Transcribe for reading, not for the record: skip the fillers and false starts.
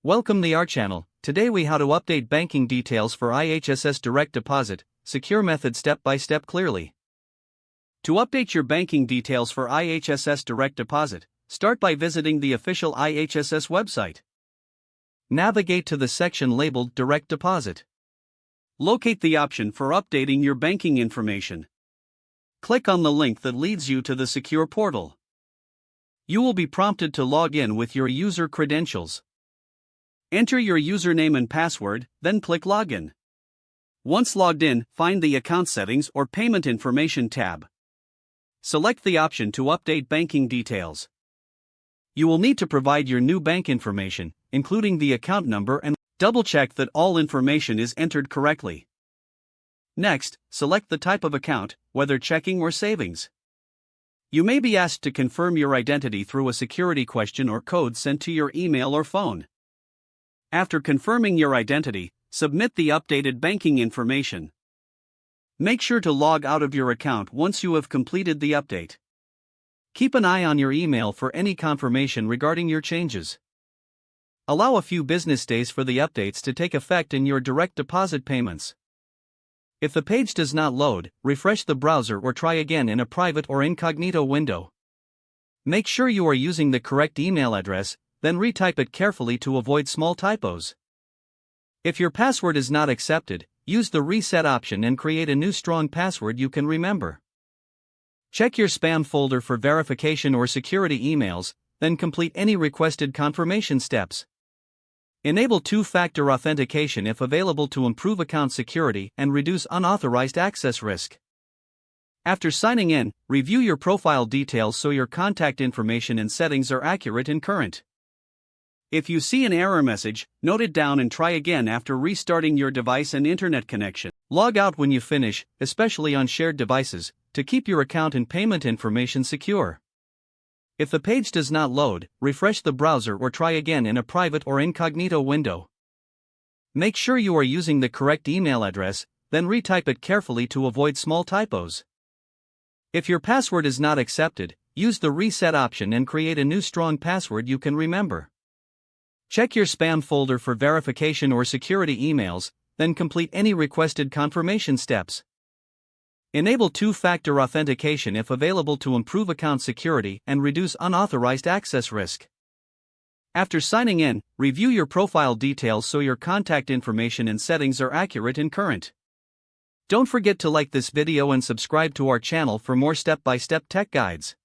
Welcome to our channel. Today we how to update banking details for IHSS direct deposit, secure method step by step clearly. To update your banking details for IHSS direct deposit, start by visiting the official IHSS website. Navigate to the section labeled Direct Deposit. Locate the option for updating your banking information. Click on the link that leads you to the secure portal. You will be prompted to log in with your user credentials. Enter your username and password, then click Login. Once logged in, find the Account Settings or Payment Information tab. Select the option to update banking details. You will need to provide your new bank information, including the account number, and double-check that all information is entered correctly. Next, select the type of account, whether checking or savings. You may be asked to confirm your identity through a security question or code sent to your email or phone. After confirming your identity, submit the updated banking information. Make sure to log out of your account once you have completed the update. Keep an eye on your email for any confirmation regarding your changes. Allow a few business days for the updates to take effect in your direct deposit payments. If the page does not load, refresh the browser or try again in a private or incognito window. Make sure you are using the correct email address, then retype it carefully to avoid small typos. If your password is not accepted, use the reset option and create a new strong password you can remember. Check your spam folder for verification or security emails, then complete any requested confirmation steps. Enable two-factor authentication if available to improve account security and reduce unauthorized access risk. After signing in, review your profile details so your contact information and settings are accurate and current. If you see an error message, note it down and try again after restarting your device and internet connection. Log out when you finish, especially on shared devices, to keep your account and payment information secure. If the page does not load, refresh the browser or try again in a private or incognito window. Make sure you are using the correct email address, then retype it carefully to avoid small typos. If your password is not accepted, use the reset option and create a new strong password you can remember. Check your spam folder for verification or security emails, then complete any requested confirmation steps. Enable two-factor authentication if available to improve account security and reduce unauthorized access risk. After signing in, review your profile details so your contact information and settings are accurate and current. Don't forget to like this video and subscribe to our channel for more step-by-step tech guides.